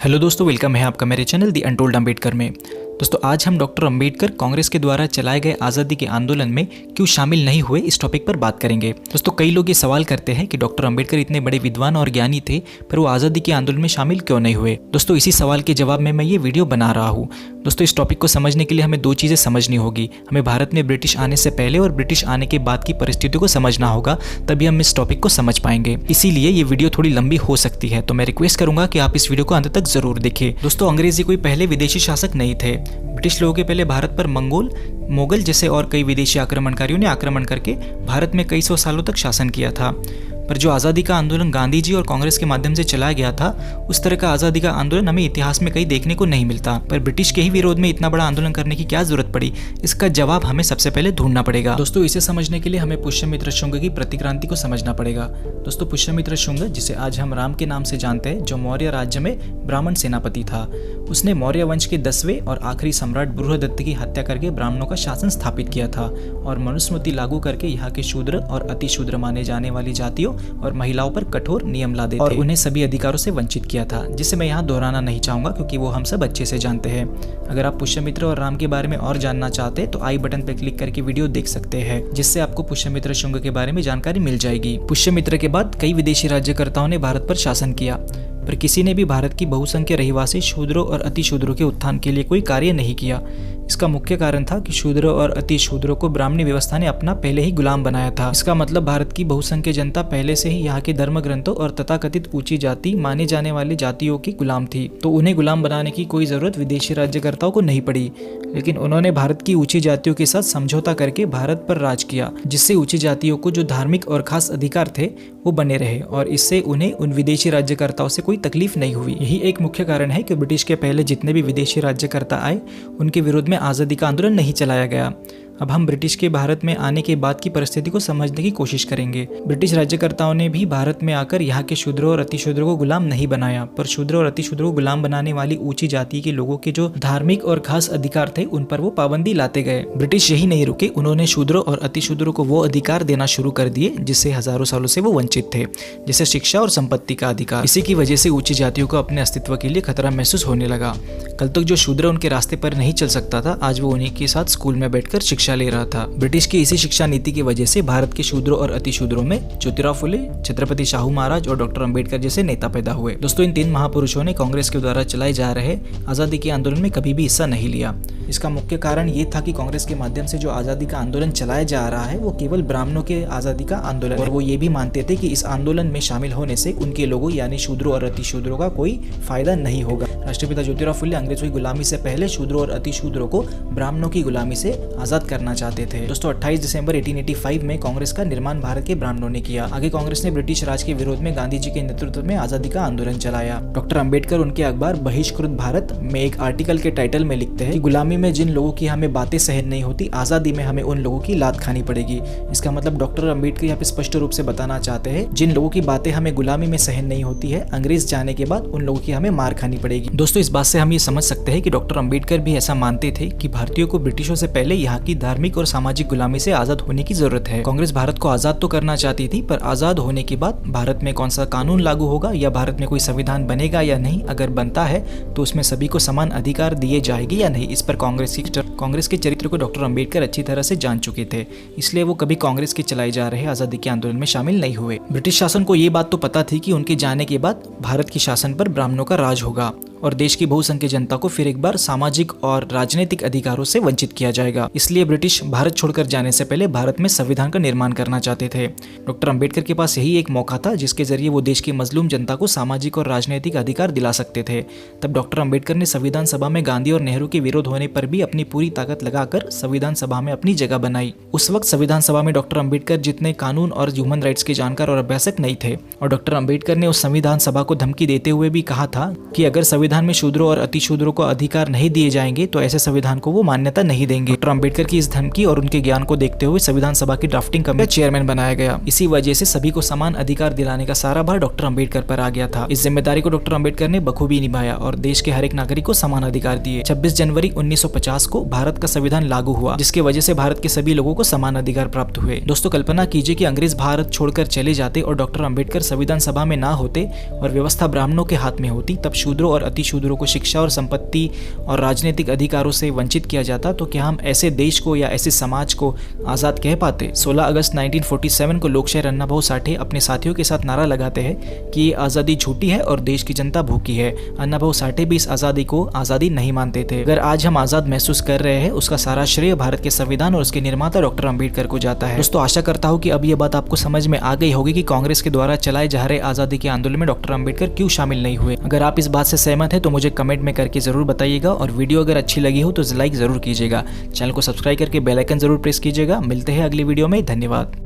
Hello दोस्तों, welcome है आपका मेरे चैनल दी अनटोल्ड अम्बेडकर में। दोस्तों आज हम डॉक्टर अम्बेडकर कांग्रेस के द्वारा चलाए गए आज़ादी के आंदोलन में क्यों शामिल नहीं हुए इस टॉपिक पर बात करेंगे। दोस्तों कई लोग ये सवाल करते हैं कि डॉक्टर अम्बेडकर इतने बड़े विद्वान और ज्ञानी थे पर वो आज़ादी के आंदोलन में शामिल क्यों नहीं हुए। दोस्तों इसी सवाल के जवाब में मैं ये वीडियो बना रहा हूँ। दोस्तों इस टॉपिक को समझने के लिए हमें दो चीज़ें समझनी होगी। हमें भारत में ब्रिटिश आने से पहले और ब्रिटिश आने के बाद की परिस्थितियों को समझना होगा, तभी हम इस टॉपिक को समझ पाएंगे। इसीलिए ये वीडियो थोड़ी लंबी हो सकती है, तो मैं रिक्वेस्ट करूंगा कि आप इस वीडियो को अंत तक जरूर देखें। दोस्तों अंग्रेजी कोई पहले विदेशी शासक नहीं थे। ब्रिटिश लोगों के पहले भारत पर मोगल जैसे और कई विदेशी आक्रमणकारियों ने आक्रमण करके भारत में कई सौ सालों तक शासन किया था। पर जो आज़ादी का आंदोलन गांधी जी और कांग्रेस के माध्यम से चलाया गया था, उस तरह का आज़ादी का आंदोलन हमें इतिहास में कहीं देखने को नहीं मिलता। पर ब्रिटिश के ही विरोध में इतना बड़ा आंदोलन करने की क्या जरूरत पड़ी, इसका जवाब हमें सबसे पहले ढूंढना पड़ेगा। दोस्तों इसे समझने के लिए हमें पुष्यमित्र शुंग की प्रतिक्रांति को समझना पड़ेगा। दोस्तों पुष्यमित्र शुंग, जिसे आज हम राम के नाम से जानते हैं, जो मौर्य राज्य में ब्राह्मण सेनापति था, उसने मौर्य वंश के 10वें और आखिरी सम्राट बृहदत्त की हत्या करके ब्राह्मणों का शासन स्थापित किया था और मनुस्मृति लागू करके यहाँ के शूद्र और अति शूद्र माने जाने वाली जातियों और महिलाओं पर कठोर नियम लादे थे और उन्हें सभी अधिकारों से वंचित किया था, जिसे मैं यहाँ दोहराना नहीं चाहूंगा क्योंकि वो हम सब अच्छे से जानते हैं। अगर आप पुष्यमित्र और राम के बारे में और जानना चाहते हैं तो आई बटन पर क्लिक करके वीडियो देख सकते हैं, जिससे आपको पुष्यमित्र शुंग के बारे में जानकारी मिल जाएगी। पुष्यमित्र के बाद कई विदेशी राज्यकर्ताओं ने भारत पर शासन किया, पर किसी ने भी भारत की बहुसंख्य रहिवासी शूद्रों और अति शूद्रों के उत्थान के लिए कोई कार्य नहीं किया। इसका मुख्य कारण था कि शूद्रों और अति शूद्रों को ब्राह्मणी व्यवस्था ने अपना पहले ही गुलाम बनाया था। इसका मतलब भारत की बहुसंख्य जनता पहले से ही यहाँ के धर्म ग्रंथों और तथाकथित ऊंची जाति माने जाने वाली जातियों की गुलाम थी, तो उन्हें गुलाम बनाने की कोई जरूरत विदेशी राज्यकर्ताओं को नहीं पड़ी। लेकिन उन्होंने भारत की ऊंची जातियों के साथ समझौता करके भारत पर राज किया, जिससे ऊंची जातियों को जो धार्मिक और खास अधिकार थे वो बने रहे और इससे उन्हें उन विदेशी राज्यकर्ताओं से कोई तकलीफ नहीं हुई। यही एक मुख्य कारण है कि ब्रिटिश के पहले जितने भी विदेशी राज्यकर्ता आए, उनके विरोध में आज़ादी का आंदोलन नहीं चलाया गया। अब हम ब्रिटिश के भारत में आने के बाद की परिस्थिति को समझने की कोशिश करेंगे। ब्रिटिश राज्यकर्ताओं ने भी भारत में आकर यहाँ के शूद्रों और अति शूद्रों को गुलाम नहीं बनाया, पर शूद्रों और अति शूद्रों को गुलाम बनाने वाली ऊंची जाति के लोगों के जो धार्मिक और खास अधिकार थे, उन पर वो पाबंदी लाते गए। ब्रिटिश यही नहीं रुके, उन्होंने शूद्रों और अति शूद्रों को वो अधिकार देना शुरू कर दिए जिससे हजारों सालों से वो वंचित थे, जैसे शिक्षा और संपत्ति का अधिकार। इसी की वजह से ऊंची जातियों को अपने अस्तित्व के लिए खतरा महसूस होने लगा। कल तक जो शूद्र उनके रास्ते पर नहीं चल सकता था, आज वो उन्हीं के साथ स्कूल में बैठकर शिक्षा ले रहा था। ब्रिटिश की इसी शिक्षा नीति की वजह से भारत के शूद्रों और अति शूद्रों में ज्योतिराव फुले, छत्रपति शाहू महाराज और डॉक्टर अम्बेडकर जैसे नेता पैदा हुए। दोस्तों इन तीन महापुरुषों ने कांग्रेस के द्वारा चलाए जा रहे आजादी के आंदोलन में कभी भी हिस्सा नहीं लिया। इसका मुख्य कारण ये था कि कांग्रेस के माध्यम से जो आजादी का आंदोलन चलाया जा रहा है वो केवल ब्राह्मणों के आजादी का आंदोलन है और वो ये भी मानते थे कि इस आंदोलन में शामिल होने से उनके लोगों यानी शूद्रों और अति शूद्रों का कोई फायदा नहीं होगा। राष्ट्रपिता ज्योतिराव फुले अंग्रेजों की गुलामी से पहले शूद्रों और अति शूद्रों को ब्राह्मणों की गुलामी से आजाद करना चाहते थे। दोस्तों 28 दिसंबर 1885 में कांग्रेस का निर्माण भारत के ब्राह्मणों ने किया। आगे कांग्रेस ने ब्रिटिश राज के विरोध में गांधी जी के नेतृत्व में आजादी का आंदोलन चलाया। डॉक्टर अम्बेडकर उनके अखबार बहिष्कृत भारत में एक आर्टिकल के टाइटल में लिखते हैं कि गुलामी में जिन लोगों की हमें बातें सहन नहीं होती, आजादी में हमें उन लोगों की लात खानी पड़ेगी। इसका मतलब डॉक्टर अम्बेडकर यहाँ पे स्पष्ट रूप से बताना चाहते हैं, जिन लोगों की बातें हमें गुलामी में सहन नहीं होती है, अंग्रेज जाने के बाद उन लोगों की हमें मार खानी पड़ेगी। दोस्तों इस बात से हम ये समझ सकते हैं कि डॉक्टर अम्बेडकर भी ऐसा मानते थे कि भारतीयों को ब्रिटिशों से पहले यहाँ की धार्मिक और सामाजिक गुलामी से आजाद होने की जरूरत है। कांग्रेस भारत को आजाद तो करना चाहती थी, पर आजाद होने के बाद भारत में कौन सा कानून लागू होगा या भारत में कोई संविधान बनेगा या नहीं, अगर बनता है तो उसमें सभी को समान अधिकार दिए जाएंगे या नहीं, इस पर कांग्रेस के चरित्र को डॉक्टर अम्बेडकर अच्छी तरह से जान चुके थे। इसलिए वो कभी कांग्रेस के चलाए जा रहे आजादी के आंदोलन में शामिल नहीं हुए। ब्रिटिश शासन को ये बात तो पता थी कि उनके जाने के बाद भारत के शासन पर ब्राह्मणों का राज होगा और देश की बहुसंख्यक जनता को फिर एक बार सामाजिक और राजनीतिक अधिकारों से वंचित किया जाएगा। इसलिए ब्रिटिश भारत छोड़कर जाने से पहले भारत में संविधान का निर्माण करना चाहते थे। डॉक्टर अम्बेडकर के पास यही एक मौका था जिसके जरिए वो देश की मजलूम जनता को सामाजिक और राजनीतिक अधिकार दिला सकते थे। तब डॉक्टर अम्बेडकर ने संविधान सभा में गांधी और नेहरू के विरोध होने पर भी अपनी पूरी ताकत लगाकर संविधान सभा में अपनी जगह बनाई। उस वक्त संविधान सभा में डॉक्टर अम्बेडकर जितने कानून और ह्यूमन राइट्स के जानकार और अभ्यासक नहीं थे और डॉक्टर अम्बेडकर ने उस संविधान सभा को धमकी देते हुए भी कहा था कि अगर संविधान में शूद्रों और अति शूद्रों को अधिकार नहीं दिए जाएंगे तो ऐसे संविधान को वो मान्यता नहीं देंगे। डॉक्टर अम्बेडकर की इस धमकी और उनके ज्ञान को देखते हुए संविधान सभा की ड्राफ्टिंग कमेटी का चेयरमैन बनाया गया। इसी वजह से सभी को समान अधिकार दिलाने का सारा भार डॉक्टर अम्बेडकर पर आ गया था। इस जिम्मेदारी को डॉक्टर अम्बेडकर ने बखूबी निभाया और देश के हर एक नागरिक को समान अधिकार दिए। 26 जनवरी 1950 को भारत का संविधान लागू हुआ, जिसकी वजह से भारत के सभी लोगों को समान अधिकार प्राप्त हुए। दोस्तों कल्पना कीजिए कि अंग्रेज भारत छोड़कर चले जाते और डॉक्टर अंबेडकर संविधान सभा में ना होते और व्यवस्था ब्राह्मणों के हाथ में होती, तब शूद्रों और अतिशूद्रों को शिक्षा और संपत्ति और राजनीतिक अधिकारों से वंचित किया जाता। तो क्या हम ऐसे देश को या ऐसे समाज को आजाद कह पाते? 16 अगस्त 1947 को लोकशाहीर अन्ना भाऊ साठे अपने साथियों के साथ नारा लगाते हैं कि ये आज़ादी झूठी है और देश की जनता भूखी है। अन्ना भाऊ साठे भी इस आज़ादी को आज़ादी नहीं मानते थे। अगर आज हम आज़ाद महसूस कर रहे हैं, उसका सारा श्रेय भारत के संविधान और उसके निर्माता डॉक्टर अंबेडकर को जाता है। दोस्तों आशा करता हूँ कि अब ये बात आपको समझ में आ गई होगी कि कांग्रेस के द्वारा चलाए जा रहे आज़ादी के आंदोलन में डॉक्टर अंबेडकर क्यों शामिल नहीं हुए। अगर आप इस बात से सहमत हैं तो मुझे कमेंट में करके जरूर बताइएगा, और वीडियो अगर अच्छी लगी हो तो लाइक जरूर कीजिएगा। चैनल को सब्सक्राइब करके बेल आइकन जरूर प्रेस कीजिएगा। मिलते हैं अगली वीडियो में। धन्यवाद।